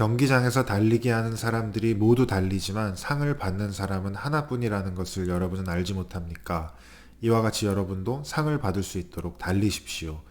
경기장에서 달리기 하는 사람들이 모두 달리지만 상을 받는 사람은 하나뿐이라는 것을 여러분은 알지 못합니까? 이와 같이 여러분도 상을 받을 수 있도록 달리십시오.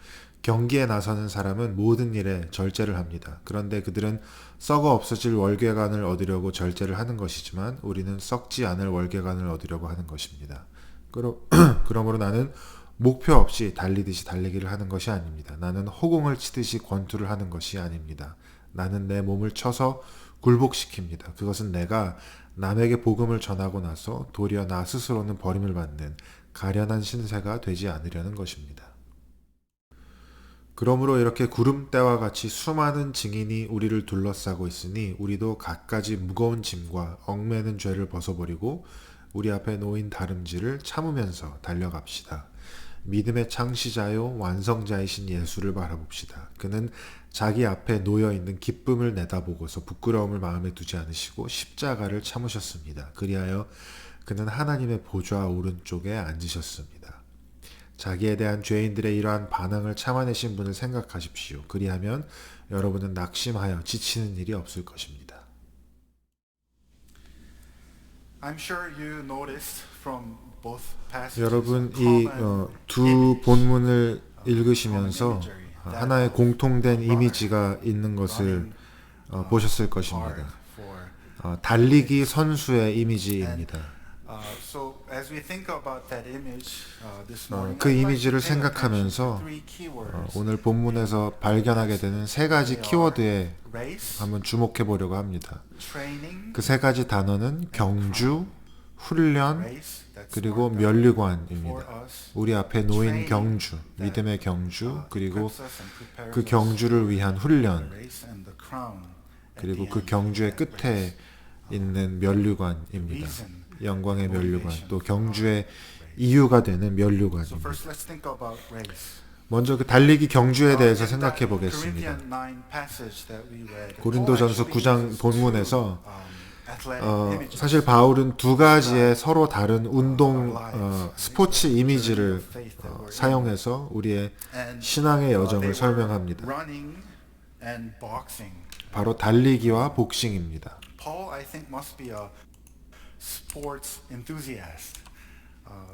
경기에 나서는 사람은 모든 일에 절제를 합니다. 그런데 그들은 썩어 없어질 월계관을 얻으려고 절제를 하는 것이지만 우리는 썩지 않을 월계관을 얻으려고 하는 것입니다. 그러므로 나는 목표 없이 달리듯이 달리기를 하는 것이 아닙니다. 나는 허공을 치듯이 권투를 하는 것이 아닙니다. 나는 내 몸을 쳐서 굴복시킵니다. 그것은 내가 남에게 복음을 전하고 나서 도리어 나 스스로는 버림을 받는 가련한 신세가 되지 않으려는 것입니다. 그러므로 이렇게 구름대와 같이 수많은 증인이 우리를 둘러싸고 있으니 우리도 갖가지 무거운 짐과 얽매는 죄를 벗어버리고 우리 앞에 놓인 다름질을 참으면서 달려갑시다. 믿음의 창시자요 완성자이신 예수를 바라봅시다. 그는 자기 앞에 놓여있는 기쁨을 내다보고서 부끄러움을 마음에 두지 않으시고 십자가를 참으셨습니다. 그리하여 그는 하나님의 보좌 오른쪽에 앉으셨습니다. 자기에 대한 죄인들의 이러한 반항을 참아내신 분을 생각하십시오. 그리하면 여러분은 낙심하여 지치는 일이 없을 것입니다. I'm sure you noticed from both passages 여러분 이 common 두 본문을 읽으시면서 imagery that 하나의 공통된 이미지가 있는 것을 보셨을 것입니다. for 달리기 선수의 이미지입니다. so as we think about that image this morning, 그 I'd like 이미지를 to pay attention 생각하면서 to three keywords. 오늘 본문에서 발견하게 되는 세 가지 키워드에 Race, 한번 주목해 보려고 합니다. training, 그 세 가지 단어는 경주, 훈련, race, that's 그리고 marked for 면류관입니다. us, 우리 앞에 놓인 경주, 믿음의 경주, 그리고 equips us and prepares 그 us 경주를 위한 훈련, for the race and the crown at 그리고 the 그 end 경주의 of that 끝에 race. 있는 면류관입니다. Reason, 영광의 면류관, motivation 또 for 경주의 our race. 이유가 되는 So 면류관입니다. first, let's think about race. 먼저 그 달리기 경주에 대해서 In that 생각해 보겠습니다. Corinthians 9 passage that we read, 고린도전서 Paul 9장 actually 본문에서 uses athletic images. 사실 바울은 두 가지의 서로 다른 운동 스포츠 이미지를 사용해서 우리의 And, 신앙의 they 여정을 were 설명합니다. running and boxing. 바로 달리기와 복싱입니다. Paul, I think, must be a sports enthusiast.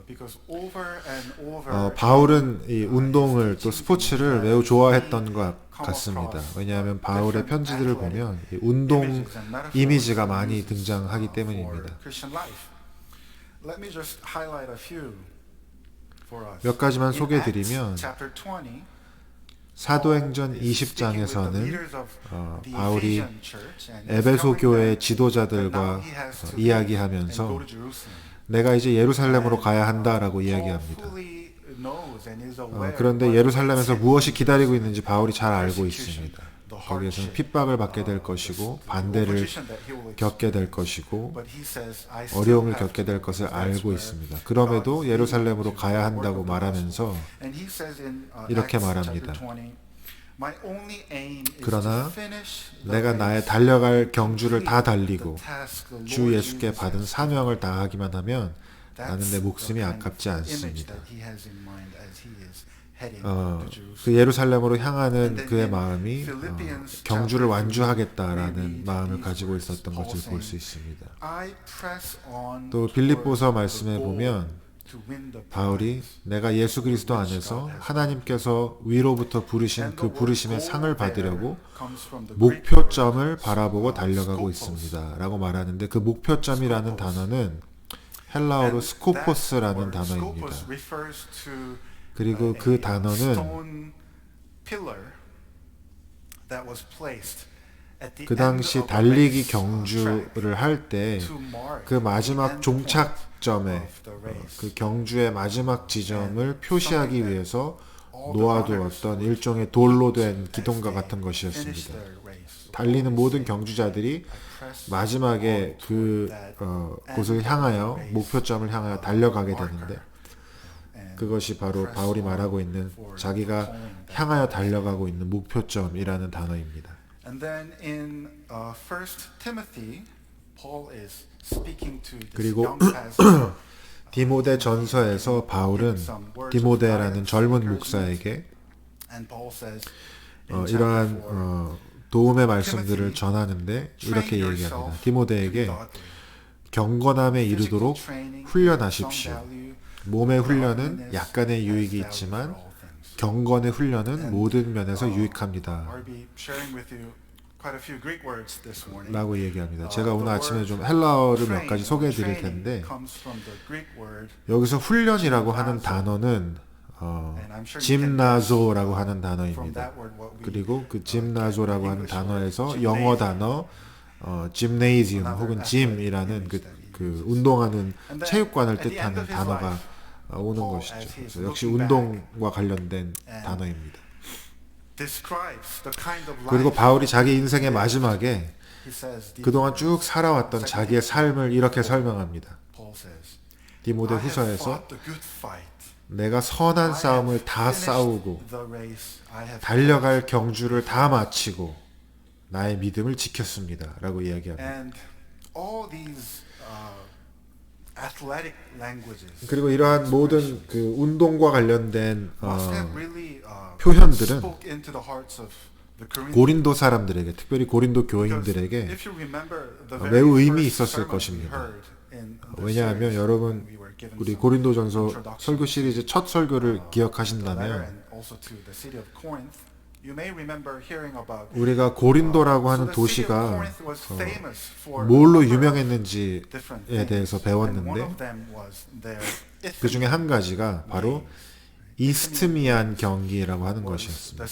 Because over and over 바울은 이 운동을 또 스포츠를 매우 좋아했던 것 같습니다. 왜냐하면 바울의 편지들을 보면 이 운동 이미지가 많이 등장하기 때문입니다. Christian life. Let me just highlight a few for us. 몇 가지만 In 소개해드리면 Acts chapter 20, 사도행전 Paul is speaking with the 20장에서는 leaders of the 바울이 Ephesian church and he's 에베소 telling 교회 them that 지도자들과 now he has to leave and 이야기하면서 go to Jerusalem. 내가 이제 예루살렘으로 가야 한다라고 Paul 이야기합니다. fully knows and is aware 그런데 what 예루살렘에서 awaits 무엇이 him. 기다리고 있는지 바울이 잘 알고 있습니다. 거기에서는 핍박을 받게 될 것이고 반대를 겪게 될 것이고 But he says, I still 어려움을 have 겪게 to 될 go. 것을 That's 알고 where 있습니다. 그럼에도 God 예루살렘으로 leads 가야 to 한다고 work of the gospel. 말하면서 And he says in 이렇게 Acts 말합니다. chapter 20, My only aim is 그러나 to finish the 내가 race, 나의 달려갈 경주를 다 complete 달리고 the task the 주 Lord 예수께 Jesus 받은 has 사명을 다하기만 하면 That's 나는 내 목숨이 the kind of 아깝지 image 않습니다. that he has in mind as he is heading to Jerusalem. 그 예루살렘으로 향하는 And then 그의 in 마음이 Philippians 경주를 chapter 완주하겠다라는 3, 마음을 these 가지고 words, 있었던 Paul 것을 볼 수 saying, 있습니다. I press on 또 toward 빌립보서 the 말씀에 goal 보면 to win the 바울이 prize. 내가 예수 그리스도 안에서 하나님께서 위로부터 부르신 그 부르심의 상을 받으려고 목표점을 바라보고 달려가고 있습니다 라고 말하는데 그 목표점이라는 단어는 헬라어로 스코포스라는 단어입니다. 그리고 그 단어는 그 당시 달리기 경주를 할 때 그 마지막 종착점에 그 경주의 마지막 지점을 표시하기 위해서 놓아두었던 일종의 돌로 된 기둥과 같은 것이었습니다. 달리는 모든 경주자들이 마지막에 그 곳을 향하여 목표점을 향하여 달려가게 되는데 그것이 바로 바울이 말하고 있는 자기가 향하여 달려가고 있는 목표점이라는 단어입니다. And then in 1 Timothy, Paul is speaking to this 그리고 young pastor. 디모데 전서에서 바울은 디모데라는 젊은 목사에게 And Paul says in chapter 이러한 4, 도움의 말씀들을 전하는데 이렇게 얘기합니다. 디모데에게 경건함에 이르도록 훈련하십시오. 몸의 훈련은 약간의 유익이 있지만 경건의 훈련은 모든 면에서 유익합니다. 라고 얘기합니다. 제가 오늘 아침에 좀 헬라어를 몇 가지 소개해 드릴 텐데 여기서 훈련이라고 하는 단어는 짐나조라고 하는 단어입니다. 그리고 그 짐나조라고 하는 단어에서 영어 단어 짐네이지움 혹은 짐이라는 그 운동하는 체육관을 뜻하는 단어가 오는 것이죠. 그래서 역시 운동과 관련된 단어입니다. 그리고 바울이 자기 인생의 마지막에 그동안 쭉 살아왔던 자기의 삶을 이렇게 설명합니다. 디모데 후서에서 내가 선한 싸움을 다 싸우고 달려갈 경주를 다 마치고 나의 믿음을 지켰습니다. 라고 이야기합니다. 그리고 이러한 모든 그 운동과 관련된 표현들은 고린도 사람들에게, 특별히 고린도 교인들에게 매우 의미 있었을 것입니다. 왜냐하면 여러분 우리 고린도전서 설교 시리즈 첫 설교를 기억하신다면 우리가 고린도라고 하는 도시가 뭘로 유명했는지에 대해서 배웠는데 그 중에 한 가지가 바로 이스트미안 경기라고 하는 것이었습니다.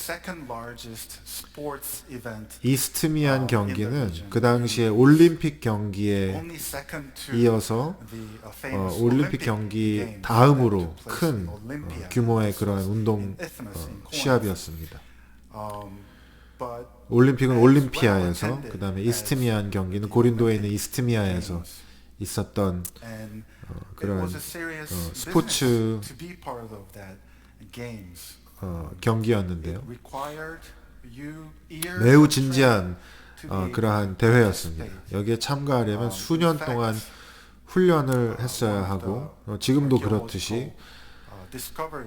이스트미안 경기는 그 당시에 올림픽 경기에 이어서 올림픽 경기 다음으로 큰 규모의 그런 운동 시합이었습니다. 올림픽은 올림피아에서 그 다음에 이스트미안 경기는 고린도에 있는 이스트미아에서 있었던 그런 스포츠 경기였는데요. 매우 진지한 그러한 대회였습니다. 여기에 참가하려면 수년 동안 훈련을 했어야 하고 지금도 그렇듯이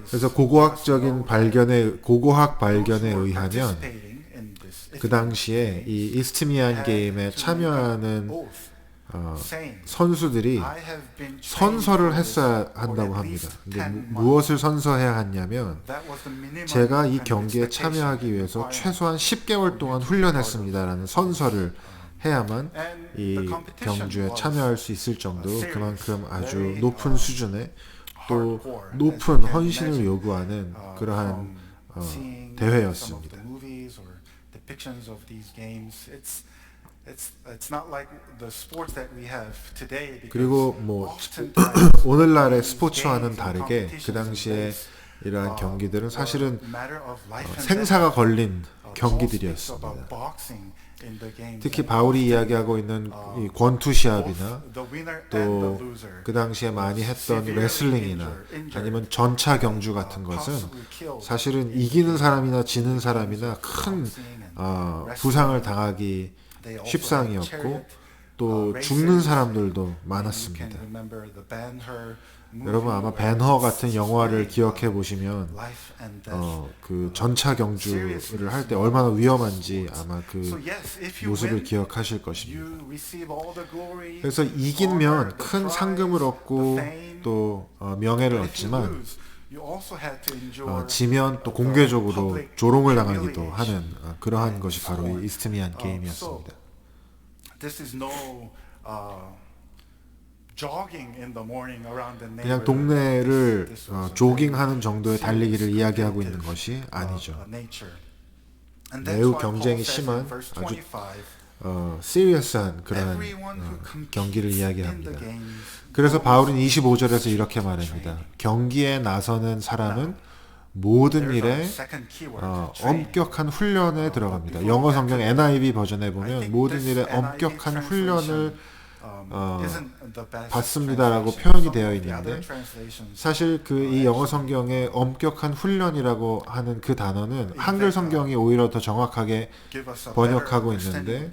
그래서 고고학 발견에 의하면 그 당시에 이 이스트미안 게임에 참여하는 선수들이 선서를 했어야 한다고 합니다. 근데 무엇을 선서해야 하냐면 제가 이 경기에 참여하기 위해서 최소한 10개월 동안 훈련했습니다라는 선서를 해야만 이 경주에 참여할 수 있을 정도로 그만큼 아주 높은 수준의 또 높은 헌신을 요구하는 그러한 대회였습니다. 그리고 뭐 오늘날의 스포츠와는 다르게 그 당시에 이러한 경기들은 사실은 생사가 걸린 경기들이었습니다. 특히 바울이 이야기하고 있는 이 권투 시합이나 또 그 당시에 많이 했던 레슬링이나 아니면 전차 경주 같은 것은 사실은 이기는 사람이나 지는 사람이나 큰 부상을 당하기 십상이었고 또 죽는 사람들도 많았습니다. 여러분 아마 벤허 같은 영화를 기억해 보시면 그 전차 경주를 할 때 얼마나 위험한지 아마 그 모습을 기억하실 것입니다. 그래서 이기면 큰 상금을 얻고 또 명예를 얻지만 지면 또 공개적으로 조롱을 당하기도 하는 그러한 것이 바로 이 이스트미안 게임이었습니다. 그냥 동네를 조깅하는 정도의 달리기를 이야기하고 있는 것이 아니죠. 매우 경쟁이 심한 아주 시리어스한 그런 경기를 이야기합니다. 그래서 바울은 25절에서 이렇게 말합니다. 경기에 나서는 사람은 모든 일에 엄격한 훈련에 들어갑니다. 영어 성경 NIV 버전에 보면 모든 일에 엄격한 훈련을 받습니다라고 표현이 되어 있는데 사실 그 이 영어 성경의 엄격한 훈련이라고 하는 그 단어는 한글 성경이 오히려 더 정확하게 번역하고 있는데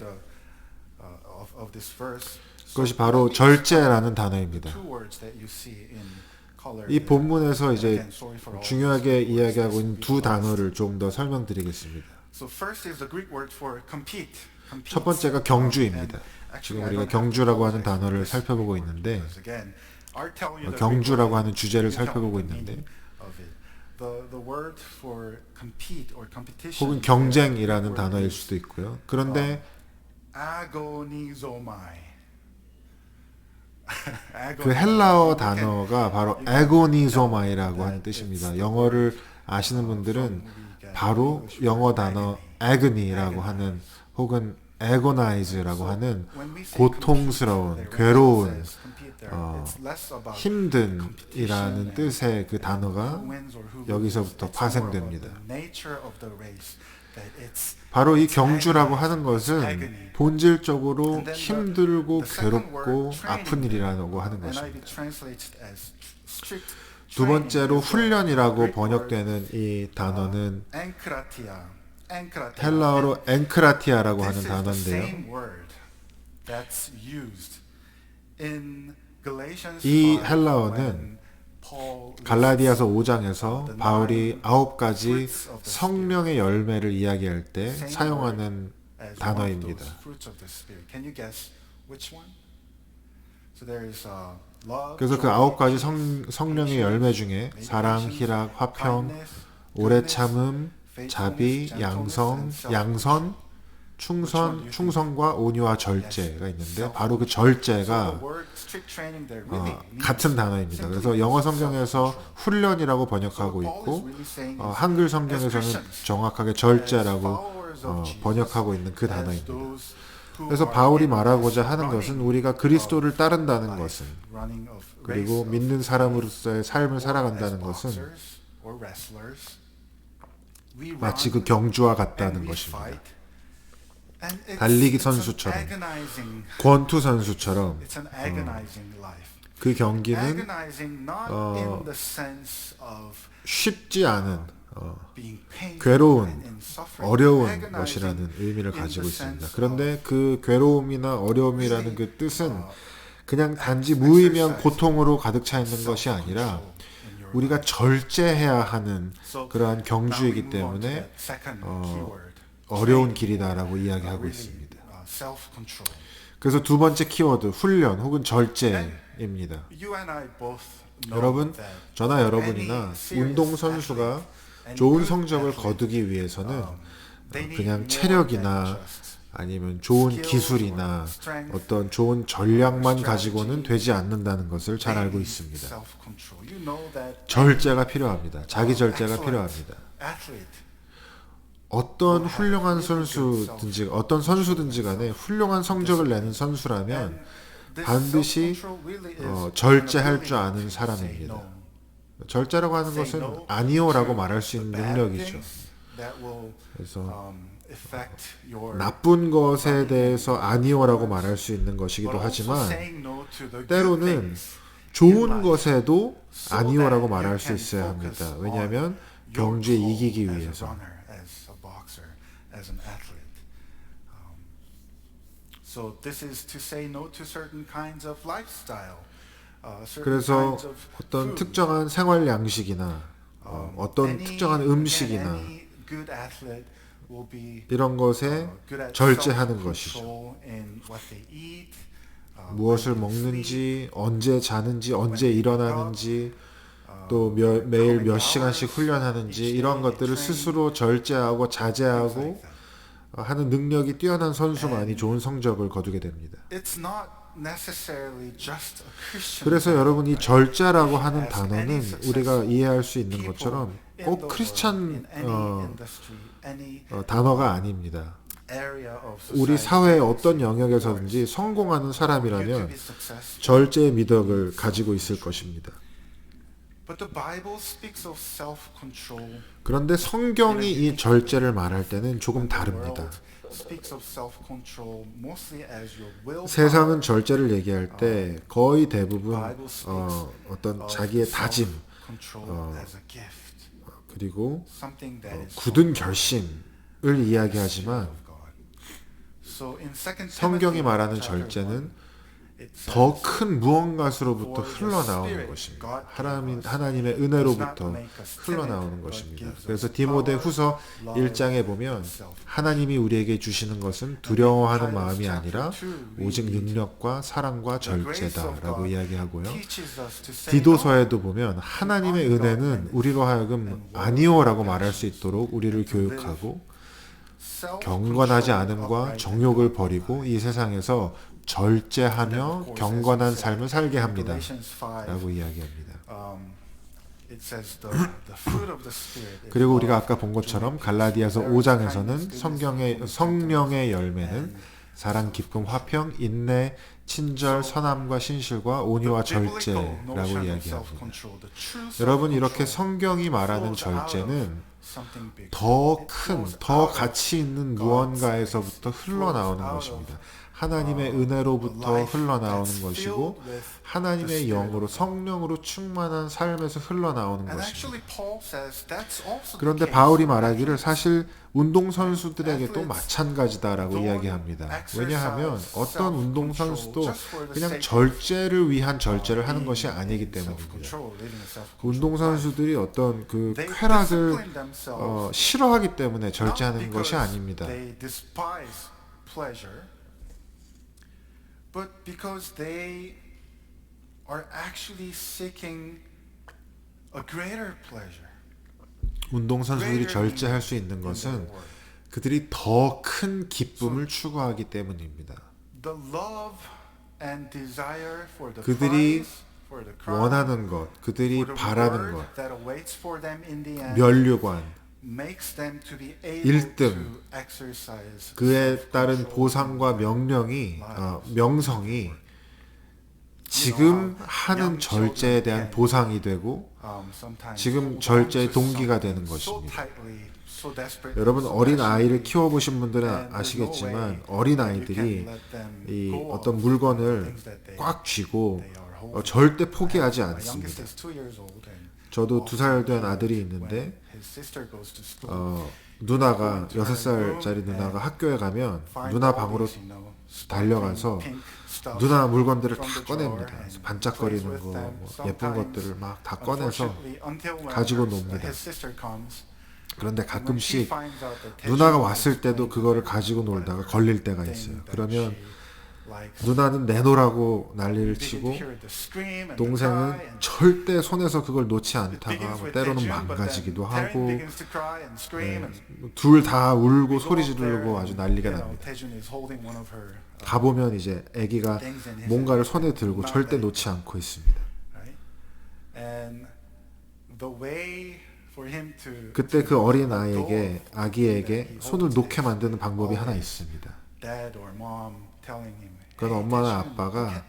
그것이 바로 절제라는 단어입니다. 이 본문에서 이제 중요하게 이야기하고 있는 두 단어를 좀 더 설명드리겠습니다. So first is the Greek word for compete. 첫 번째가 경주입니다. And 지금 actually, I 우리가 don't have 경주라고 to 하는 단어를 this 살펴보고 word, 있는데 because again, I'll tell you the 경주라고 Greek 하는 word, 주제를 you tell me 살펴보고 the 있는데 meaning of it. The word for compete or competition 혹은 is 경쟁이라는 the word 단어일 is 수도 있고요. 그런데 agonizomai. 그 헬라어 You can- 단어가 바로 you can 에고니소마이라고 tell 하는 that 뜻입니다. it's the 영어를 word, 아시는 분들은 from we get 바로 English 영어 word 단어 agony. agony라고 하는 Agonize. 혹은 agonize라고 So 하는 when we say 고통스러운, compete, 괴로운, when it says compete there, it's less about 힘든이라는 competition 뜻의 그 and 단어가 who wins or who 여기서부터 loses. It's more about 파생됩니다. the nature of the race, that it's 바로 이 it's 경주라고 agony, 하는 it's 것은 agony. 본질적으로 And then 힘들고 the second 괴롭고 word, 아픈 training, 일이라고 하는 NIV 것입니다. translates it as strict 두 번째로 training is the 훈련이라고 Greek word, 번역되는 이 단어는 enkratia. 헬라어로 엔크라티아라고 하는 This is the 단어인데요. same word that's used in Galatians 이 5 헬라어는 when Paul 갈라디아서 lists 5장에서 바울이 9가지 성령의 열매를 이야기할 때 사용하는 as one of 단어입니다. those fruits of the Spirit. Can you guess which one? So there is love, 그래서 그 joy, 9가지 peace, 성령의 patience, 열매 중에 maybe 사랑, patience, 희락, 화평, kindness, 오래 goodness, 참음, 자비, faithfulness, 양성, gentleness, and 양선, 충선, 충성과 온유와 절제가 있는데 바로 그 절제가 같은 단어입니다. 그래서 영어 성경에서 훈련이라고 번역하고 있고 한글 성경에서는 정확하게 절제라고 번역하고 있는 그 단어입니다. 그래서 바울이 말하고자 하는 것은 우리가 그리스도를 따른다는 것은 그리고 믿는 사람으로서의 삶을 살아간다는 것은 마치 그 경주와 같다는 것입니다. 달리기 선수처럼 권투 선수처럼 그 경기는 쉽지 않은 괴로운 어려운 것이라는 의미를 가지고 있습니다. 그런데 그 괴로움이나 어려움이라는 그 뜻은 그냥 단지 무의미한 고통으로 가득 차 있는 것이 아니라 우리가 절제해야 하는 그러한 경주이기 때문에 어려운 길이다라고 이야기하고 있습니다. 그래서 두 번째 키워드 훈련 혹은 절제입니다. 여러분, 저나 여러분이나 운동선수가 좋은 성적을 거두기 위해서는 그냥 체력이나 아니면 좋은 기술이나 어떤 좋은 전략만 가지고는 되지 않는다는 것을 잘 알고 있습니다. 절제가 필요합니다. 자기 절제가 필요합니다. 어떤 훌륭한 선수든지 어떤 선수든지 간에 훌륭한 성적을 내는 선수라면 반드시 절제할 줄 아는 사람입니다. 절제라고 하는 것은 아니요라고 말할 수 있는 능력이죠. 그래서 나쁜 것에 대해서 아니요라고 말할 수 있는 것이기도 하지만 때로는 좋은 것에도 아니요라고 말할 수 있어야 합니다. 왜냐하면 경주에 이기기 위해서. 그래서 어떤 특정한 생활 양식이나 어떤 특정한 음식이나 이런 것에 절제하는 것이죠. 무엇을 먹는지, 언제 자는지, 언제 일어나는지, 또 매일 몇 시간씩 훈련하는지 이런 것들을 스스로 절제하고 자제하고 하는 능력이 뛰어난 선수만이 좋은 성적을 거두게 됩니다. 그래서 여러분 이 절제라고 하는 단어는 우리가 이해할 수 있는 것처럼 꼭 크리스찬 단어가 아닙니다. 우리 사회의 어떤 영역에서든지 성공하는 사람이라면 절제의 미덕을 가지고 있을 것입니다. 그런데 성경이 이 절제를 말할 때는 조금 다릅니다. 세상은 절제를 얘기할 때 거의 대부분 어떤 자기의 다짐 그리고 굳은 결심을 이야기하지만 성경이 말하는 절제는 더 큰 무언가로부터 흘러나오는 것입니다. 하나님의 은혜로부터 흘러나오는 것입니다. 그래서 디모데 후서 1장에 보면 하나님이 우리에게 주시는 것은 두려워하는 마음이 아니라 오직 능력과 사랑과 절제다라고 이야기하고요. 디도서에도 보면 하나님의 은혜는 우리로 하여금 아니오라고 말할 수 있도록 우리를 교육하고 경건하지 않음과 정욕을 버리고 이 세상에서 절제하며 경건한 삶을 살게 합니다. 라고 이야기합니다. 그리고 우리가 아까 본 것처럼 갈라디아서 5장에서는 성령의 열매는 사랑, 기쁨, 화평, 인내, 친절, 선함과 신실과 온유와 절제라고 이야기합니다. 여러분, 이렇게 성경이 말하는 절제는 더 큰, 더 가치 있는 무언가에서부터 흘러나오는 것입니다. 하나님의 은혜로부터 흘러나오는 것이고 하나님의 영으로 성령으로 충만한 삶에서 흘러나오는 것입니다. 그런데 바울이 말하기를 사실 운동선수들에게도 마찬가지다라고 이야기합니다. 왜냐하면 어떤 운동선수도 그냥 절제를 위한 절제를 하는 것이 아니기 때문입니다. 운동선수들이 어떤 그 쾌락을 싫어하기 때문에 절제하는 것이 아닙니다. But because they are actually seeking a greater pleasure. 운동선수들이 절제할 수 있는 것은 그들이 더 큰 기쁨을 추구하기 때문입니다. The love and desire for the 그들이 prize, for the crown, 원하는 것, 그들이 for the 바라는 reward 것, that awaits for them in the end, 면류관, makes them to be able 1등, to exercise 그에 따른 self-control 보상과 명성이 지금 하는 절제에 대한 보상이 되고 지금 절제의 동기가 되는 것입니다. 여러분, 어린 아이를 키워보신 분들은 아시겠지만 어린 아이들이 이 어떤 물건을 꽉 쥐고 절대 포기하지 않습니다. 저도 2살 된 아들이 있는데 누나가 6살짜리 누나가 학교에 가면 누나 방으로 달려가서 누나 물건들을 다 꺼냅니다. 반짝거리는 거, 뭐 예쁜 것들을 막 다 꺼내서 가지고 놉니다. 그런데 가끔씩 누나가 왔을 때도 그거를 가지고 놀다가 걸릴 때가 있어요. 그러면 누나는 내놓으라고 난리를 치고 동생은 절대 손에서 그걸 놓지 않다가 때로는 망가지기도 하고 둘 다 울고 소리 지르고 아주 난리가 납니다. 가보면 이제 아기가 뭔가를 손에 들고 절대 놓지 않고 있습니다. 그때 그 어린 아기에게 손을 놓게 만드는 방법이 하나 있습니다. 그건 엄마나 아빠가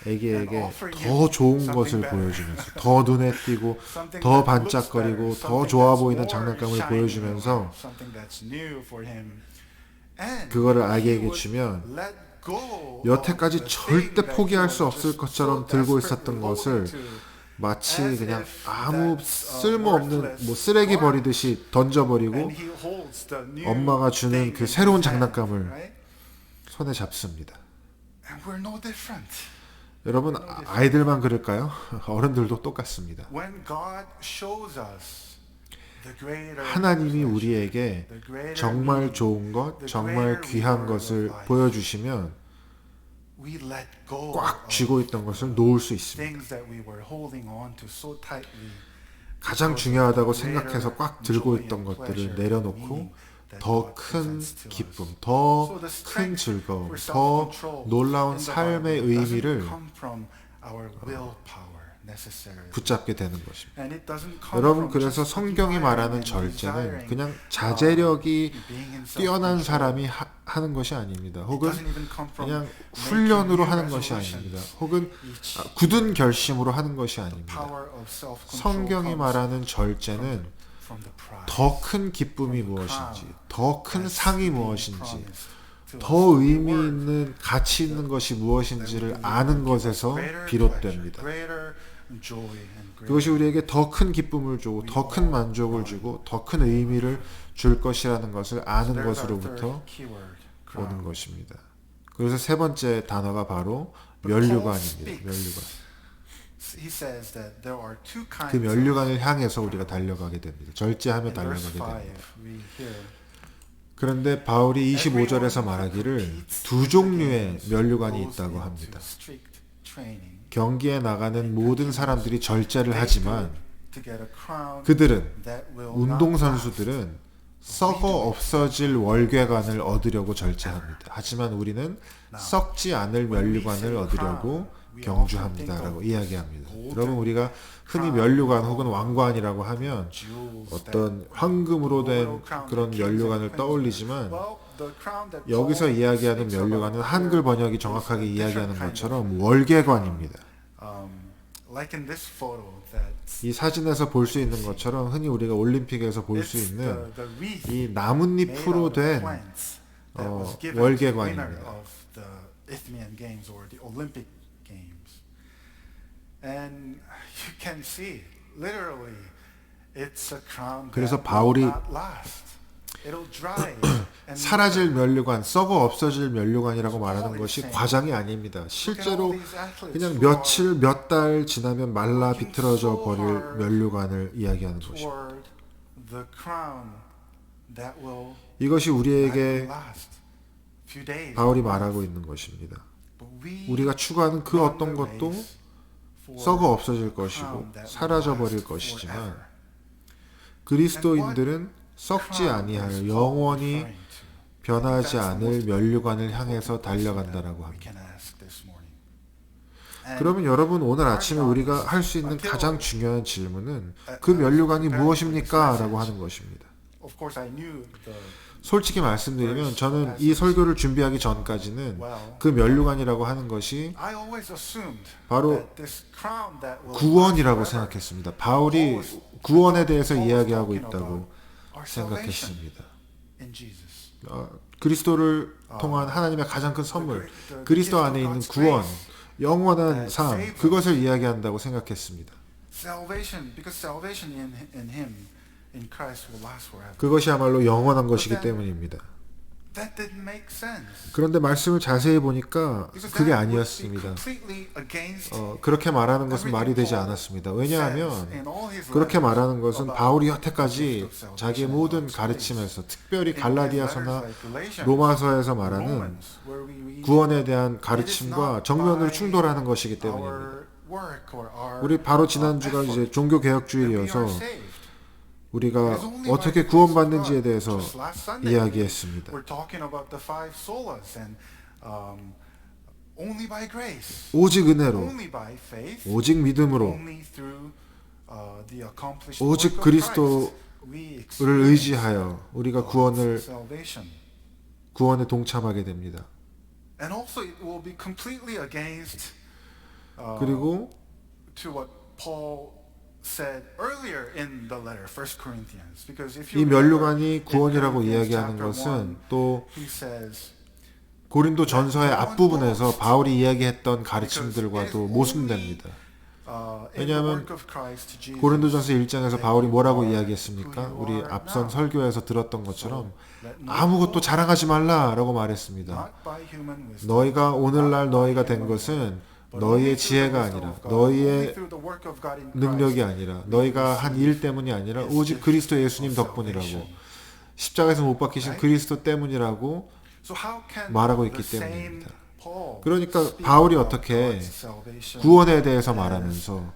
아기에게 더 좋은 것을 보여주면서 더 눈에 띄고 더 반짝거리고 더 좋아 보이는 장난감을 보여주면서 그거를 아기에게 주면 여태까지 절대 포기할 수 없을 것처럼 들고 있었던 것을 마치 그냥 아무 쓸모없는 쓰레기 버리듯이 던져버리고 엄마가 주는 그 새로운 장난감을 손에 잡습니다. 여러분, 아이들만 그럴까요? 어른들도 똑같습니다. 하나님이 우리에게 정말 좋은 것, 정말 귀한 것을 보여주시면 꽉 쥐고 있던 것을 놓을 수 있습니다. 가장 중요하다고 생각해서 꽉 들고 있던 것들을 내려놓고 더 큰 기쁨, 더 큰 즐거움, 더 놀라운 삶의 의미를 붙잡게 되는 것입니다. 여러분, 그래서 성경이 말하는 절제는 그냥 자제력이 뛰어난 사람이 하는 것이 아닙니다. 혹은 그냥 훈련으로 하는 것이 아닙니다. 혹은 굳은 결심으로 하는 것이 아닙니다. 성경이 말하는 절제는 더 큰 기쁨이 무엇인지, 더 큰 상이 무엇인지, 더 의미 있는 가치 있는 것이 무엇인지를 아는 것에서 비롯됩니다. 그것이 우리에게 더 큰 기쁨을 주고 더 큰 만족을 주고 더 큰 의미를 줄 것이라는 것을 아는 것으로부터 오는 것입니다. 그래서 세 번째 단어가 바로 면류관입니다. speaks. 면류관. He says that there are two 그 kinds of 면류관을 향해서 우리가 달려가게 됩니다. 절제하며 in verse 달려가게 5 됩니다. we hear 그런데 바울이 25절에서 말하기를 두 종류의 면류관이 있다고 합니다. strict training. 경기에 나가는 모든 사람들이 절제를 They 하지만 do to get a crown 그들은 that will not 운동선수들은 썩어 없어질 월궤관을 얻으려고 절제합니다. 하지만 우리는 썩지 않을 면류관을 얻으려고 경주합니다라고 이야기합니다. 여러분 우리가 흔히 면류관 혹은 왕관이라고 하면 어떤 황금으로 된 그런 면류관을 떠올리지만 여기서 이야기하는 면류관은 한글 번역이 정확하게 이야기하는 것처럼 월궤관입니다. like in this photo that 이 사진에서 볼 수 있는 것처럼 흔히 우리가 올림픽에서 볼 수 it's 있는 the wreath 이 made 나뭇잎으로 out of 된 plants that was given to the 월계관입니다. winner of the Isthmian Games or the Olympic Games. And you can see literally it's a crown 그래서 that 바울이 will not last. It'll dry and 사라질 면류관, 썩어 없어질 면류관이라고 말하는 것이 과장이 아닙니다. 실제로 그냥 며칠, 몇 달 지나면 말라 비틀어져 버릴 면류관을 이야기하는 것입니다. toward the crown that will 이것이 우리에게 last few days. 바울이 말하고 있는 것입니다. But we 우리가 추구하는 그 run 어떤 the 것도 race for 썩어 없어질 the 것이고 crown that will 사라져 버릴 last 것이지만 forever. 그리스도인들은 썩지 Crown 아니할 is 영원히 referring to. 변하지 않을 면류관을 향해서 달려간다라고 We 합니다. can ask this morning. And 그러면 여러분 오늘 아침에 우리가 할 수 있는 가장 중요한 질문은 그 면류관이 무엇입니까? 라고 하는 것입니다. of course I knew the 솔직히 말씀드리면 저는 이 설교를 준비하기 전까지는 그 면류관이라고 하는 것이 I always assumed 바로 that this crown that will 구원이라고 last forever 생각했습니다. 바울이 구원에 대해서 이야기하고 있다고 생각했습니다. in Jesus. 그리스도를 통한 하나님의 가장 큰 선물, 그리스도 안에 있는 구원, 영원한 삶, 그것을 이야기한다고 생각했습니다. Salvation, because salvation in Him, in Christ, will last forever. 그것이야말로 영원한 것이기 때문입니다. That didn't make sense. 그런데 말씀을 자세히 보니까 Because 그게 that would be 아니었습니다. completely against 그렇게 말하는 것은 말이 되지 않았습니다. 왜냐하면 그렇게 말하는 것은 바울이 여태까지 자기의 모든 가르침에서 특별히 갈라디아서나 로마서에서 말하는 구원에 대한 가르침과 정면으로 충돌하는 것이기 때문입니다. 우리 바로 지난주가 이제 종교개혁주일이어서 우리가 어떻게 구원받는지에 대해서 이야기했습니다. We're talking about the five solas and only by grace, 오직 은혜로, only by faith, 오직 믿음으로, only through the accomplished 오직 work of 그리스도를 Christ, we experience 의지하여 우리가 salvation. 구원에 동참하게 됩니다. And also it will be completely against 그리고 to what Paul said earlier in the letter, 1 Corinthians. Because if you 이 면류관이 remember, 구원이라고 in Corinthians 이야기하는 chapter 것은 1, 또 he says, 고린도 전서의 앞부분에서 바울이 이야기했던 가르침들과도 모순됩니다. 왜냐하면 고린도전서 1장에서 바울이 뭐라고 이야기했습니까? 우리 앞선 설교에서 들었던 것처럼 아무것도 자랑하지 말라라고 말했습니다. 너희가 오늘날 너희가 된 것은 너희의 지혜가 아니라 너희의 능력이 아니라 너희가 한 일 때문이 아니라 오직 그리스도 예수님 덕분이라고 십자가에서 못 박히신 그리스도 때문이라고 말하고 있기 때문입니다. 그러니까 바울이 어떻게 구원에 대해서 말하면서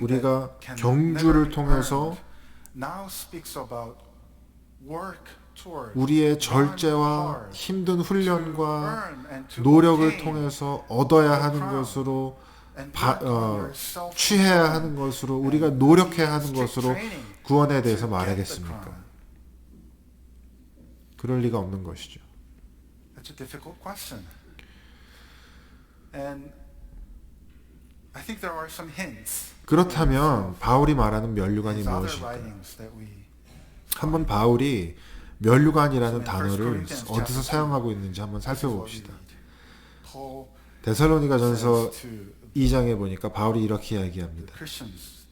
우리가 경주를 통해서 우리의 절제와 힘든 훈련과 노력을 통해서 얻어야 하는 것으로 취해야 하는 것으로 우리가 노력해야 하는 것으로 구원에 대해서 말하겠습니까? 그럴 리가 없는 것이죠. That's a difficult question. And I think there are some hints. 그렇다면 바울이 말하는 면류관이 His other 무엇일까? writings that we 한번 바울이 면류관이라는 단어를 어디서 사용하고 있는지 한번 살펴봅시다. Paul 데살로니가전서 says to 2장에 보니까 바울이 이렇게 이야기합니다. Christians,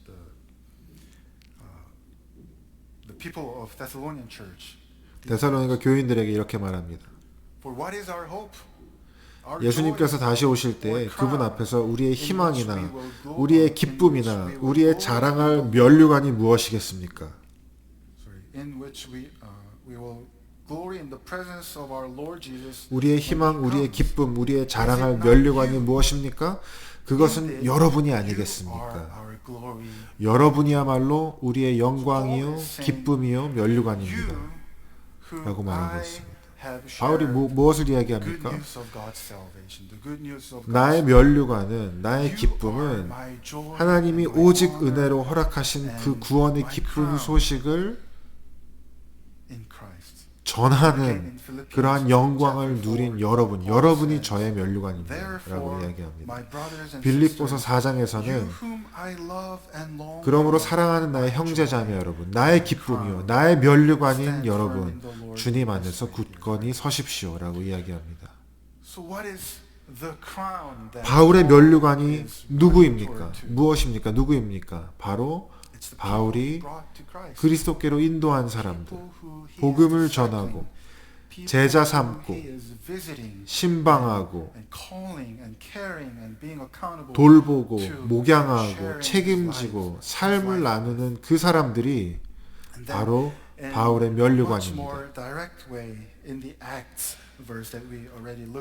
the people of Thessalonian church. 데살로니가 교인들에게 이렇게 말합니다. For what is our hope? 예수님께서 다시 오실 때 그분 앞에서 우리의 희망이나 우리의 기쁨이나 우리의 자랑할 면류관이 무엇이겠습니까? 우리의 희망, 우리의 기쁨, 우리의 자랑할 면류관이 무엇입니까? 그것은 여러분이 아니겠습니까? 여러분이야말로 우리의 영광이요, 기쁨이요, 면류관입니다. 라고 말하고 있습니다. 바울이 무엇을 이야기합니까? 나의 면류관은, 나의 기쁨은 하나님이 오직 은혜로 허락하신 그 구원의 기쁜 소식을 전하는 그러한 영광을 누린 여러분이 저의 면류관입니다. 라고 이야기합니다. 빌립보서 4장에서는 그러므로 사랑하는 나의 형제자매 여러분, 나의 기쁨이요, 나의 면류관인 여러분, 주님 안에서 굳건히 서십시오. 라고 이야기합니다. 바울의 면류관이 누구입니까? 무엇입니까? 누구입니까? 바로 바울이 그리스도께로 인도한 사람들, 복음을 전하고 제자 삼고 신방하고 돌보고 목양하고 책임지고 삶을 나누는 그 사람들이 바로 바울의 면류관입니다.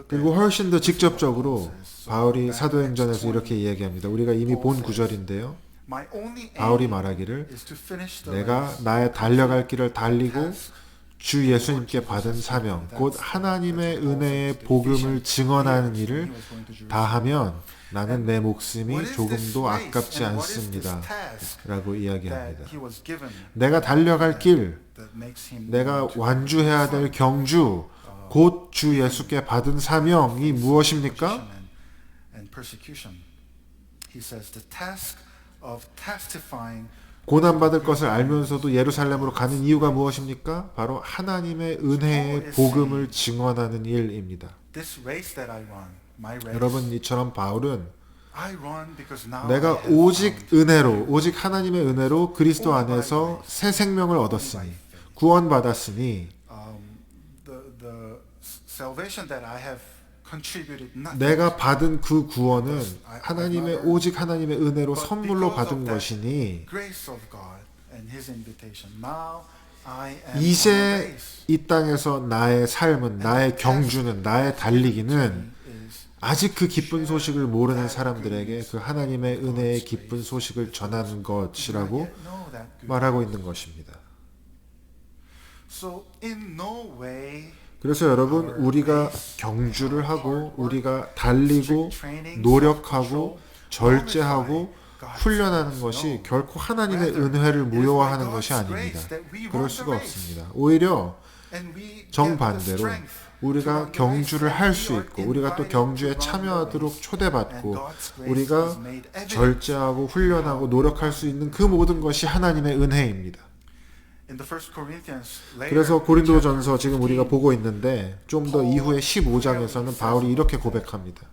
그리고 훨씬 더 직접적으로 바울이 사도행전에서 이렇게 이야기합니다. 우리가 이미 본 구절인데요. 바울이 말하기를 내가 나의 달려갈 길을 달리고 주 예수님께 받은 사명 곧 하나님의 은혜의 복음을 증언하는 일을 다하면 나는 내 목숨이 조금도 아깝지 않습니다. 라고 이야기합니다. 내가 달려갈 길, 내가 완주해야 될 경주, 곧 주 예수께 받은 사명이 무엇입니까? 고난받을 것을 알면서도 예루살렘으로 가는 이유가 무엇입니까? 바로 하나님의 은혜의 복음을 증언하는 일입니다. 여러분, 이처럼 바울은 내가 오직 은혜로, 오직 하나님의 은혜로 그리스도 안에서 새 생명을 얻었으니, 구원받았으니 내가 받은 그 구원은 오직 하나님의 은혜로 선물로 받은 것이니 이제 이 땅에서 나의 삶은, 나의 경주는, 나의 달리기는 아직 그 기쁜 소식을 모르는 사람들에게 그 하나님의 은혜의 기쁜 소식을 전하는 것이라고 말하고 있는 것입니다. 그래서 여러분, 우리가 경주를 하고 우리가 달리고 노력하고 절제하고 훈련하는 것이 결코 하나님의 은혜를 무효화하는 것이 아닙니다. 그럴 수가 없습니다. 오히려 정반대로 우리가 경주를 할 수 있고 우리가 또 경주에 참여하도록 초대받고 우리가 절제하고 훈련하고 노력할 수 있는 그 모든 것이 하나님의 은혜입니다. 그래서 고린도전서 지금 우리가 보고 있는데 좀 더 이후에 15장에서는 바울이 이렇게 고백합니다.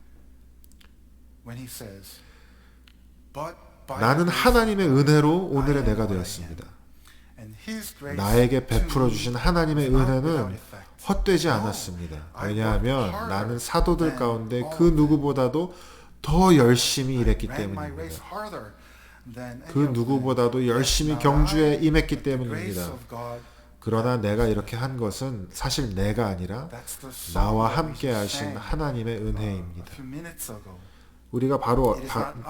나는 하나님의 은혜로 오늘의 내가 되었습니다. 나에게 베풀어 주신 하나님의 은혜는 헛되지 않았습니다. 왜냐하면 나는 사도들 가운데 그 누구보다도 더 열심히 일했기 때문입니다. 그 누구보다도 열심히 경주에 임했기 때문입니다. 그러나 내가 이렇게 한 것은 사실 내가 아니라 나와 함께 하신 하나님의 은혜입니다. 우리가 바로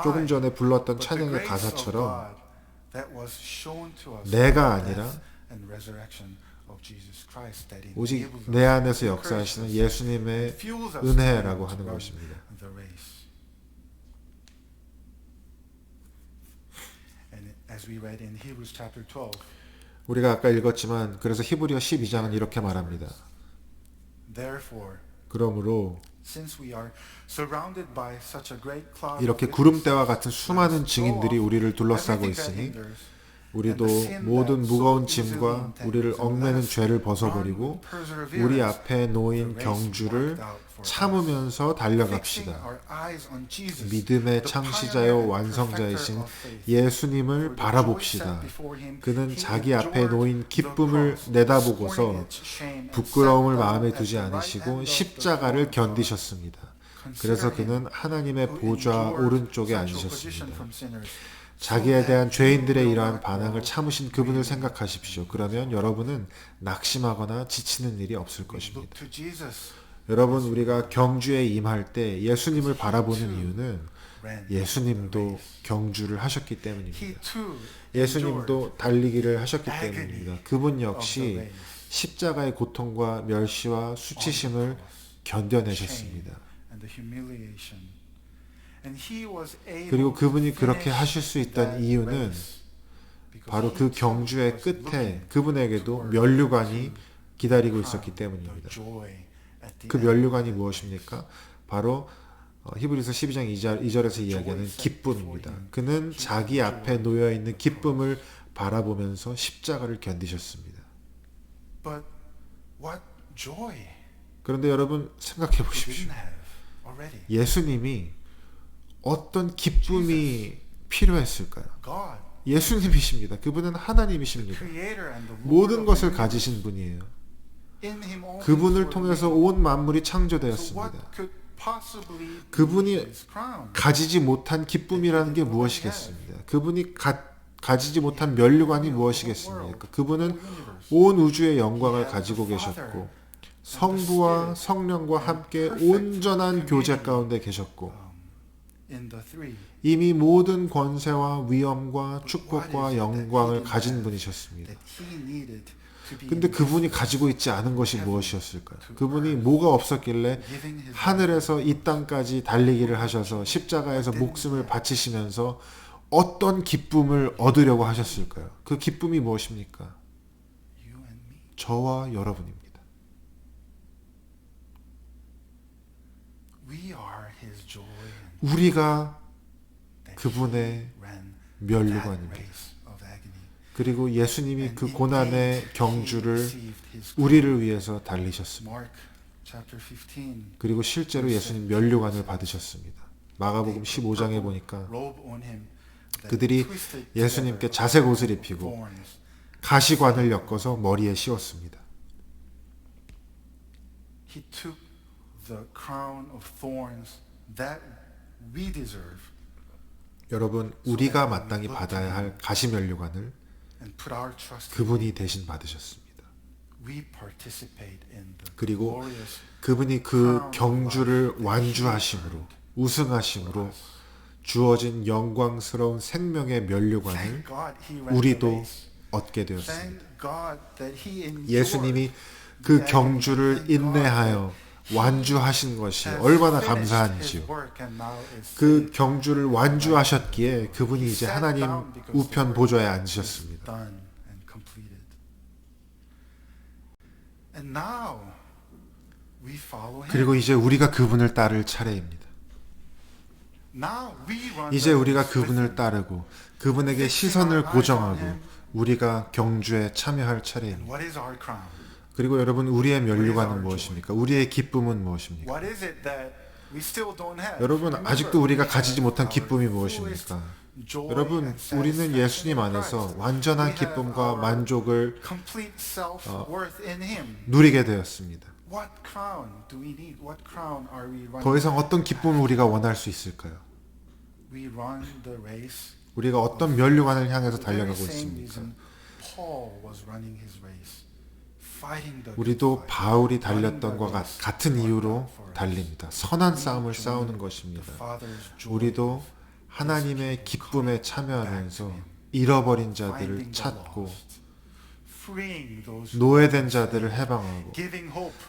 조금 전에 불렀던 찬양의 가사처럼 내가 아니라 오직 내 안에서 역사하시는 예수님의 은혜라고 하는 것입니다. 우리가 아까 읽었지만 그래서 히브리서 12장은 이렇게 말합니다. 그러므로 이렇게 구름대와 같은 수많은 증인들이 우리를 둘러싸고 있으니 우리도 모든 무거운 짐과 우리를 얽매는 죄를 벗어버리고 우리 앞에 놓인 경주를 참으면서 달려갑시다. 믿음의 창시자요 완성자이신 예수님을 바라봅시다. 그는 자기 앞에 놓인 기쁨을 내다보고서 부끄러움을 마음에 두지 않으시고 십자가를 견디셨습니다. 그래서 그는 하나님의 보좌 오른쪽에 앉으셨습니다. 자기에 대한 죄인들의 이러한 반항을 참으신 그분을 생각하십시오. 그러면 여러분은 낙심하거나 지치는 일이 없을 것입니다. 여러분, 우리가 경주에 임할 때 예수님을 바라보는 이유는 예수님도 경주를 하셨기 때문입니다. 예수님도 달리기를 하셨기 때문입니다. 그분 역시 십자가의 고통과 멸시와 수치심을 견뎌내셨습니다. 그리고 그분이 그렇게 하실 수 있던 이유는 바로 그 경주의 끝에 그분에게도 면류관이 기다리고 있었기 때문입니다. 그 면류관이 무엇입니까? 바로 히브리서 12장 2절에서 이야기하는 기쁨입니다. 그는 자기 앞에 놓여있는 기쁨을 바라보면서 십자가를 견디셨습니다. 그런데 여러분 생각해 보십시오. 예수님이 어떤 기쁨이 필요했을까요? 예수님이십니다. 그분은 하나님이십니다. 모든 것을 가지신 분이에요. 그분을 통해서 온 만물이 창조되었습니다. 그분이 가지지 못한 기쁨이라는 게 무엇이겠습니까? 그분이 가지지 못한 면류관이 무엇이겠습니까? 그분은 온 우주의 영광을 가지고 계셨고 성부와 성령과 함께 온전한 교제 가운데 계셨고 이미 모든 권세와 위엄과 축복과 영광을 가진 분이셨습니다. 근데 그분이 가지고 있지 않은 것이 무엇이었을까요? 그분이 뭐가 없었길래 하늘에서 이 땅까지 달리기를 하셔서 십자가에서 목숨을 바치시면서 어떤 기쁨을 얻으려고 하셨을까요? 그 기쁨이 무엇입니까? 저와 여러분입니다. 우리가 그분의 면류관입니다. 그리고 예수님이 그 고난의 경주를 우리를 위해서 달리셨습니다. 그리고 실제로 예수님 면류관을 받으셨습니다. 마가복음 15장에 보니까 그들이 예수님께 자색 옷을 입히고 가시관을 엮어서 머리에 씌웠습니다. He took the crown of thorns that we deserve. 여러분, 우리가 마땅히 받아야 할 가시면류관을 그분이 대신 받으셨습니다. 그리고 그분이 그 경주를 완주하심으로 우승하심으로 주어진 영광스러운 생명의 면류관을 우리도 얻게 되었습니다. 예수님이 그 경주를 인내하여 완주하신 것이 얼마나 감사한지요. 그 경주를 완주하셨기에 그분이 이제 하나님 우편 보좌에 앉으셨습니다. 그리고 이제 우리가 그분을 따를 차례입니다. 이제 우리가 그분을 따르고 그분에게 시선을 고정하고 우리가 경주에 참여할 차례입니다. 그리고 여러분, 우리의 면류관은 무엇입니까? 우리의 기쁨은 무엇입니까? 여러분, 아직도 우리가 가지지 못한 기쁨이 무엇입니까? 여러분, 우리는 예수님 안에서 완전한 기쁨과 만족을 누리게 되었습니다. 더 이상 어떤 기쁨을 우리가 원할 수 있을까요? 우리가 어떤 면류관을 향해서 달려가고 있습니까? 우리도 바울이 달렸던 것과 같은 이유로 달립니다. 선한 싸움을 싸우는 것입니다. 우리도 하나님의 기쁨에 참여하면서 잃어버린 자들을 찾고 노예된 자들을 해방하고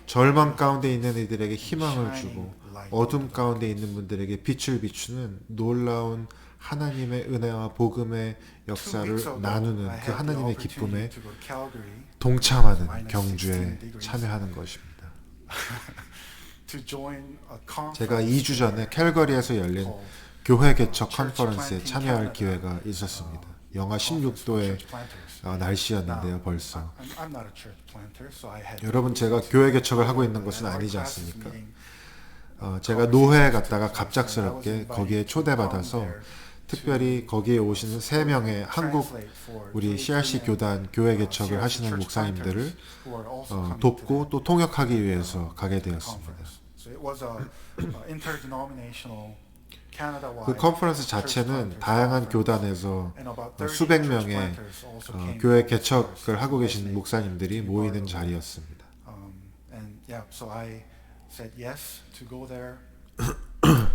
절망 가운데 있는 이들에게 희망을 주고 어둠 가운데 있는 분들에게 빛을 비추는 놀라운 하나님의 은혜와 복음의 역사를 나누는 그 하나님의 기쁨에 동참하는 경주에 참여하는 것입니다. 제가 2주 전에 캘거리에서 열린 교회 개척 컨퍼런스에 참여할 기회가 있었습니다. 영하 16도의 날씨였는데요, 벌써. 여러분, 제가 교회 개척을 하고 있는 것은 아니지 않습니까? 제가 노회에 갔다가 갑작스럽게 거기에 초대받아서 특별히 거기에 오시는 3명의 한국 우리 CRC 교단 교회 개척을 하시는 목사님들을 돕고 또 통역하기 위해서 가게 되었습니다. So it was a interdenominational Canada-wide 그 컨퍼런스 church 자체는 planters 다양한 conference. 교단에서 And about 30 수백 church 명의 planters also came 교회 to this 개척을 conference 하고 to 계신 resonate, 목사님들이 to be part 모이는 of it. 자리였습니다. And yeah, so I said yes to go there.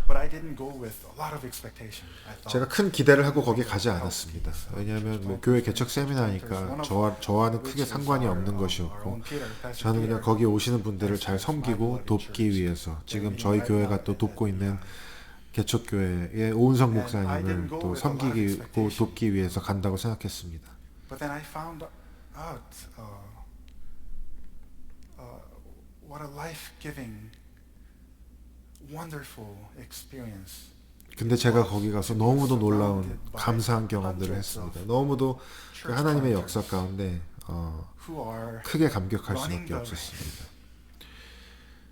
But I didn't go with a lot of expectation. I thought 제가 큰 기대를 하고 거기 가지 않았습니다. 왜냐하면 뭐 교회 개척 세미나니까 저와는 크게 상관이 없는 것이었고, 저는 그냥 거기 오시는 분들을 잘 섬기고 돕기 위해서, 지금 저희 교회가 또 돕고 있는 개척 교회의 오은성 목사님을 또 섬기고 돕기 위해서 간다고 생각했습니다. But then I found out what a life-giving, wonderful experience. 근데 제가 거기 가서 너무도 놀라운 감사한 경험들을 했습니다. 너무도 그 하나님의 역사 가운데 Who are 크게 감격할 running 수밖에 the 없었습니다.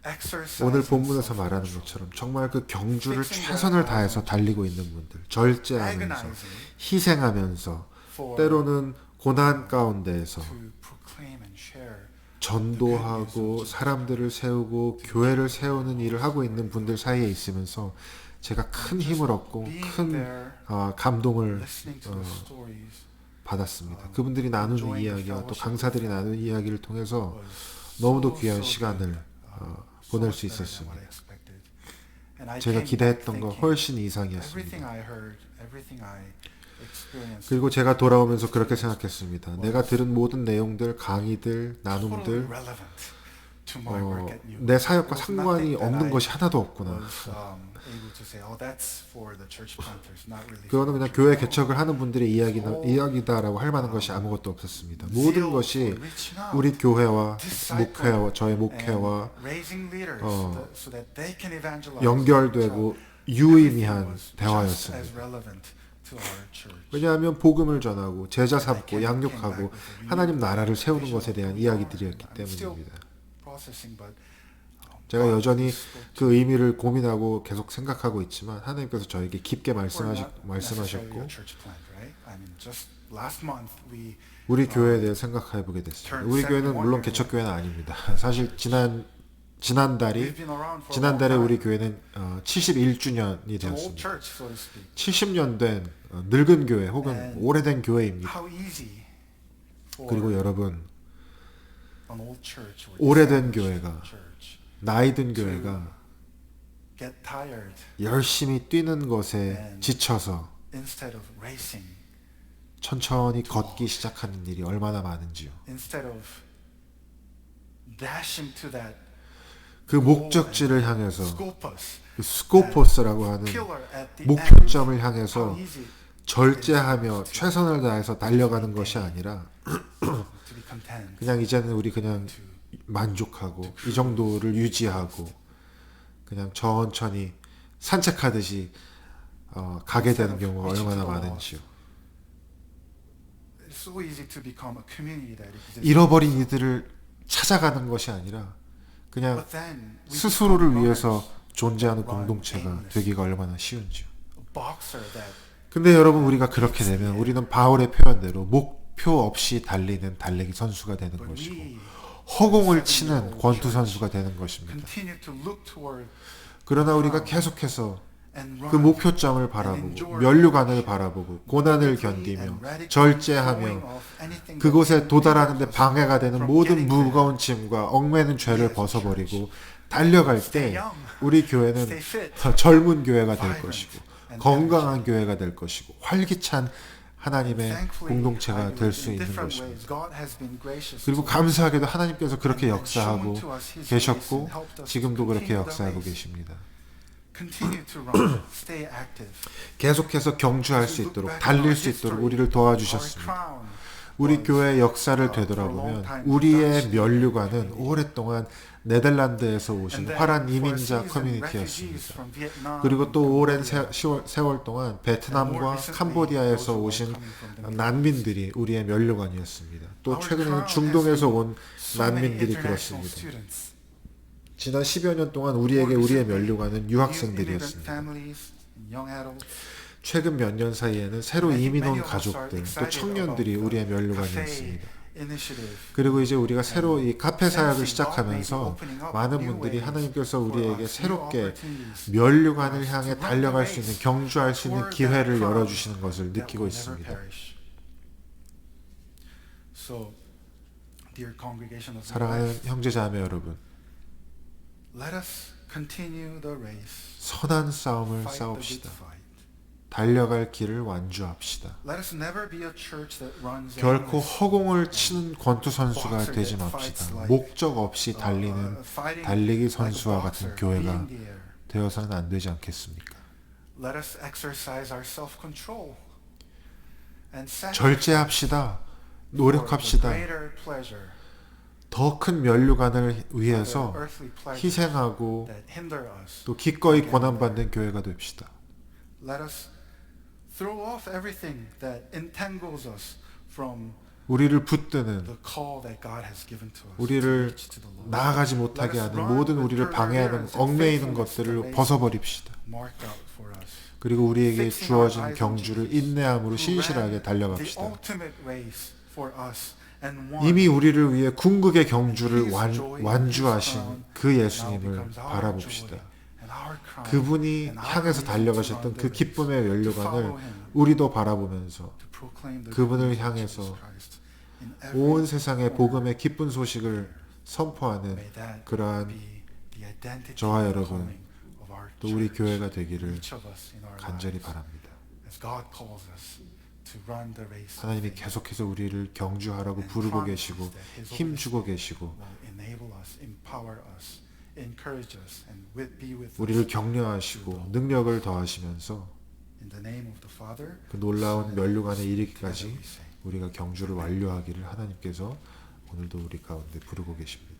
exercising 오늘 본문에서 themselves, 말하는 것처럼 정말 그 경주를 최선을 다해서 달리고 있는 분들, 절제하면서 agonizing 희생하면서 for 때로는 고난 가운데에서 to proclaim and share 전도하고 사람들을 세우고 교회를 세우는 일을 하고 있는 분들 사이에 있으면서 제가 큰 힘을 얻고 being 큰 there, 감동을 listening to the stories 받았습니다. 그분들이 나누는 이야기와 또 강사들이 나누는 이야기를 통해서 너무도 귀한 시간을 보낼 수 있었습니다. 제가 기대했던 것 훨씬 이상이었습니다. 그리고 제가 돌아오면서 그렇게 생각했습니다. 내가 들은 모든 내용들, 강의들, 나눔들, 내 사역과 상관이 없는 것이 하나도 없구나. 그거는 그냥 교회 개척을 하는 분들의 이야기다라고 할 만한 것이 아무것도 없었습니다. 모든 것이 우리 교회와 목회와 저의 목회와 연결되고 유의미한 대화였습니다. 왜냐하면 복음을 전하고 제자 삼고 양육하고 하나님 나라를 세우는 것에 대한 이야기들이었기 때문입니다. 제가 여전히 그 의미를 고민하고 계속 생각하고 있지만 하나님께서 저에게 깊게 말씀하셨고 우리 교회에 대해 생각해 보게 됐습니다. 우리 교회는 물론 개척교회는 아닙니다. 사실 지난달에 우리 교회는 71주년이 되었습니다. 70년 된 늙은 교회 혹은 오래된 교회입니다. 그리고 여러분, 오래된 교회가, 나이든 교회가 열심히 뛰는 것에 지쳐서 천천히 걷기 시작하는 일이 얼마나 많은지요. 그 목적지를 향해서, 그 스코포스라고 하는 목표점을 향해서 절제하며 최선을 다해서 달려가는 것이 아니라 그냥 이제는 우리 그냥 만족하고 이 정도를 유지하고 그냥 천천히 산책하듯이 가게 되는 경우가 얼마나 많은지요. 잃어버린 이들을 찾아가는 것이 아니라 그냥 스스로를 위해서 존재하는 공동체가 되기가 얼마나 쉬운지요. 근데 여러분, 우리가 그렇게 되면 우리는 바울의 표현대로 목표 없이 달리는 달리기 선수가 되는 것이고 허공을 치는 권투 선수가 되는 것입니다. 그러나 우리가 계속해서 그 목표점을 바라보고 면류관을 바라보고 고난을 견디며 절제하며 그곳에 도달하는 데 방해가 되는 모든 무거운 짐과 얽매는 죄를 벗어버리고 달려갈 때 우리 교회는 젊은 교회가 될 것이고 건강한 교회가 될 것이고 활기찬 하나님의 공동체가 될 수 있는 것입니다. 그리고 감사하게도 하나님께서 그렇게 역사하고 계셨고 지금도 그렇게 역사하고 계십니다. 계속해서 경주할 수 있도록, 달릴 수 있도록 우리를 도와주셨습니다. 우리 교회의 역사를 되돌아보면 우리의 면류관은 오랫동안 네덜란드에서 오신 화란 이민자 커뮤니티였습니다. 그리고 또 오랜 세월 동안 베트남과 캄보디아에서 오신 난민들이 우리의 면류관이었습니다. 또 최근에는 중동에서 온 난민들이 그렇습니다. 지난 10여 년 동안 우리의 면류관은 유학생들이었습니다. 최근 몇 년 사이에는 새로 이민 온 가족들, 또 청년들이 우리의 면류관이었습니다. initiative. 그리고 이제 우리가 새로 이 카페 사역을 Sensing God may be 시작하면서 opening up 많은 new 분들이 ways 하나님께서 for 우리에게 us, 새롭게 new opportunities 면류관을 for us 향해 to run 달려갈 the 수 있는 race 경주할 수 있는 toward 기회를 that crown 열어주시는 것을 that 느끼고 will never 있습니다. perish. So, dear congregation of the 사랑하는 elect, 형제자매 여러분, let us continue the race. 선한 싸움을 Fight the 싸웁시다. good fight. 달려갈 길을 완주합시다. Let us never be a church that runs 결코 aimless, 허공을 치는 권투 선수가 되지 맙시다. 목적 없이 달리는 fighting 달리기 like a 선수와 같은 boxer, 교회가 beating the air. 되어서는 안 되지 않겠습니까? Let us exercise our self-control and sacrifice 절제합시다. for 노력합시다. the greater pleasure, 더 큰 면류관을 the 위해서 earthly pleasures 희생하고 that hinder us. 또 기꺼이 고난받는 교회가 됩시다. Let us throw off everything that entangles us from 우리를 붙드는, the call that God has given to us. 우리를 to reach to the Lord. 나아가지 못하게 하는 모든 우리를 방해하는 얽매이는 것들을 벗어버립시다. Marked out for us. 그리고 우리에게 Fixing our 주어진 eyes on 경주를 Jesus, 인내함으로 who 신실하게 ran the 달려갑시다. ultimate race for us and won. 이미 우리를 위해 궁극의 경주를 His joy and 완주하신 his crown 그 now 예수님을 becomes our 바라봅시다. joy and our crown 그분이 and our 향해서 reason 달려가셨던 to run 그 the race, 기쁨의 to 연료관을 follow him, 우리도 바라보면서 to proclaim the 그분을 good news of 향해서 Jesus Christ in every 온 세상에 corner. 복음의 기쁜 소식을 선포하는 May that 그러한 be the identity 저와 and 여러분, calling of our 또 우리 church, 교회가 되기를 each of us in our 간절히 lives, 바랍니다. as God calls us to run the race of 하나님이 faith, 계속해서 우리를 경주하라고 부르고 계시고 힘 주고 계시고 will enable us, empower us, encourage us, and be with 우리를 us. 격려하시고 능력을 더하시면서 In the name of the Father, 그 놀라운 Son, 면류관에 together 이르기까지 we say. 우리가 경주를 완료하기를 하나님께서 오늘도 우리 가운데 부르고 계십니다.